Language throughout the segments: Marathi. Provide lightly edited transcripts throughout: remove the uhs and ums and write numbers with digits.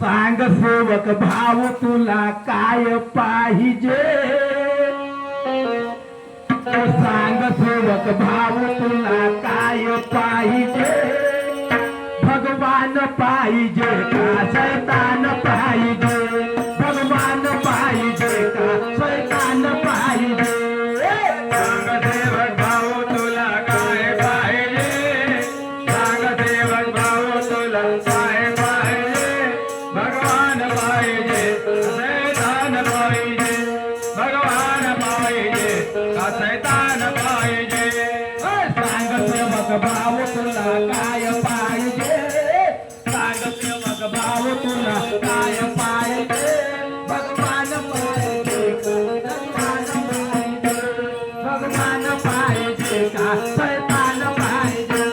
सांग सेवक भाऊ तुला काय पाहिजे सांग सेवक भाऊ तुला काय पाहिजे भगवान पाहिजे का शैतान पाहिजे भगवान पाहिजे का शैतान पाहिजे सांग सेवक भाऊ तुला काय पाहिजे सांग सेवक भाऊ तुला काय पाहिजे भगवान पाहिजे शैतान पाहिजे भगवान पाहिजे का शैतान पाहिजे सांग सेवक भाऊ तुला काय पाहिजे सांग सेवक भाऊ तुला काय पाहिजे भगवान पाहिजे भगवान पाहिजे का शैतान पाहिजे सांग सेवक भाऊ तुला काय पाहिजे सांग सेवक भाऊ तुला काय पाहिजे भगवान पाहिजे का शैतान पाहिजे भगवान पाहिजे का शैतान पाहिजे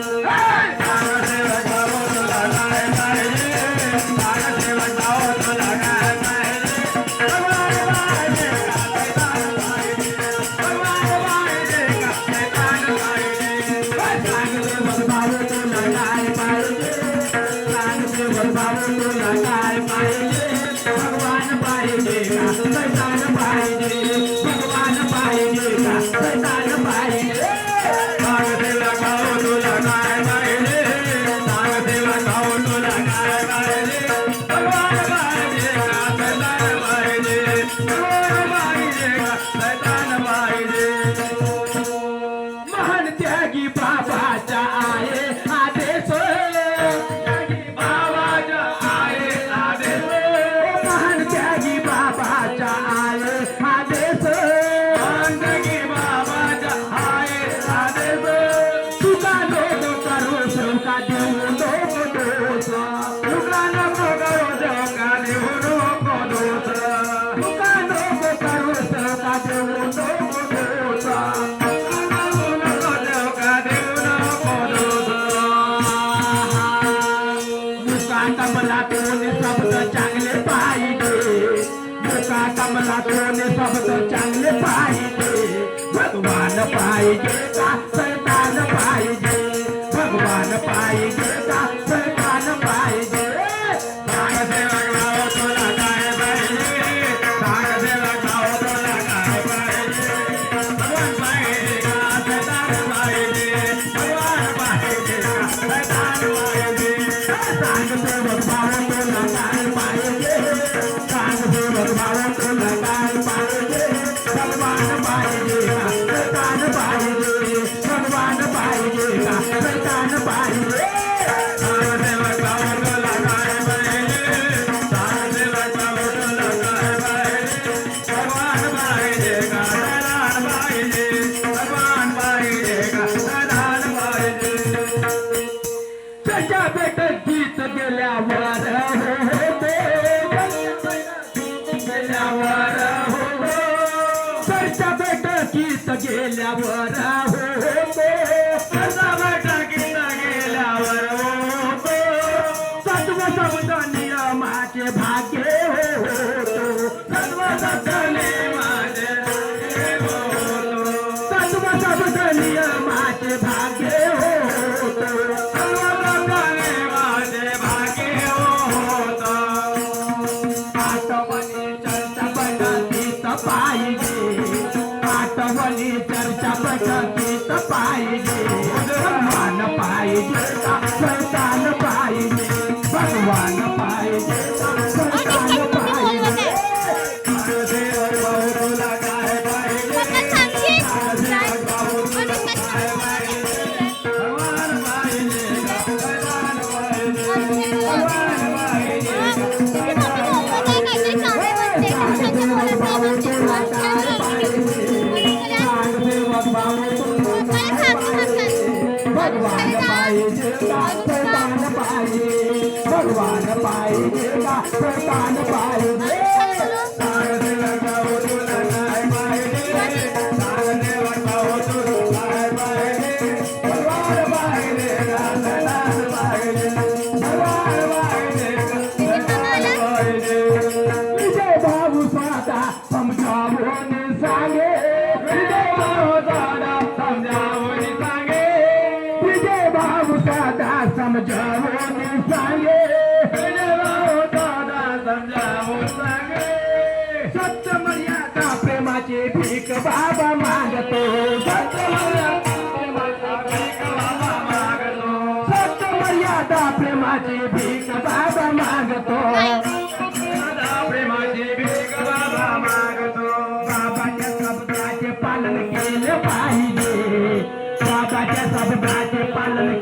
सांग सेवक भाऊ तुला काय पाहिजे सांग सेवक भाऊ तुला काय पाहिजे भगवान पाहिजे का शैतान पाहिजे भगवान पाहिजे का शैतान पाहिजे सांग सेवक भाऊ तुला काय पाहिजे सांग सेवक भाऊ तुला काय पाहिजे भगवान पाहिजे का शैतान पाहिजे भगवान पाहिजे का शैतान पाहिजे महान त्यागी बाबाचा आहे आदेश बाबाचा आहे आदेश महान त्यागी बाबाचा आहे आदेश मानगी बाबाचा आहे आदेश तुका लोक करू शोका देऊ लोक दोष तुका नको करू देवका देऊ नको दोष तुका लोक करू शोका देऊ लोक दोष नको देवका देऊ नको दोष मुका कमला कोणी शब्द चांगले पाहिजे मुका कमला कोणी शब्द चांगले पाहिजे भगवान पाहिजे का शैतान पाहिजे भगवान पाहिजे का शैतान पाहिजे सांग सेवक भाऊ तुला काय पाहिजे सांग सेवक भाऊ तुला काय पाहिजे भगवान पाहिजे का शैतान पाहिजे भगवान पाहिजे का शैतान पाहिजे सांग सेवक भाऊ तुला काय पाहिजे सांग सेवक भाऊ तुला काय पाहिजे भगवान पाहिजे का शैतान पाहिजे भगवान पाहिजे का शैतान पाहिजे सांग सेवक भाऊ तुला काय पाहिजे सांग सेवक भाऊ तुला काय पाहिजे भगवान पाहिजे का शैतान पाहिजे भगवान पाहिजे का शैतान पाहिजे त्याच्या बेट गीत गेल्यावर गेल्यावर त्याच्या बेट गीत गेल्यावर कसा बैठकीत गेल्यावर होतो सत्व शब्द नियमाचे भाग्य होतो सर्व सत्तने माझे होतो सत्व शब्द नियमाचे भाग्य होतो सर्व सत्तने माझे भाग्य होतो आठवणी चर्चा बैठकीत पाहिजे आठवणी चर्चा बैठकीत पाहिजे भगवान पाहिजे का शैतान पाहिजे भगवान पाहिजे का शैतान पाहिजे सांग सेवक भाऊ तुला काय पाहिजे सांग सेवक भाऊ तुला काय पाहिजे भगवान पाहिजे का शैतान पाहिजे भगवान पाहिजे का शैतान सांग सेवक भाऊ तुला काय पाहिजे भगवान पाहिजे का शैतान पाहिजे भगवान पाहिजे का शैतान पाहिजे विजय बाबू स्वतः समजावून सांगे विजय बाबू स्वतः समजावून सांगे विजय बाबू स्वतः समजावून सांगे विजय बाबू स्वतः समजावून सांगे सत्य मर्यादा प्रेमाची भीक बाबा मागतो सत्य मर्यादा सत्य मर्यादा प्रेमाची भीक बाबा मागतो प्रेमाची भीक बाबा मागतो बाबाच्या शब्दाचे पालन केलं पाहिजे बाबाच्या शब्दाचे पालन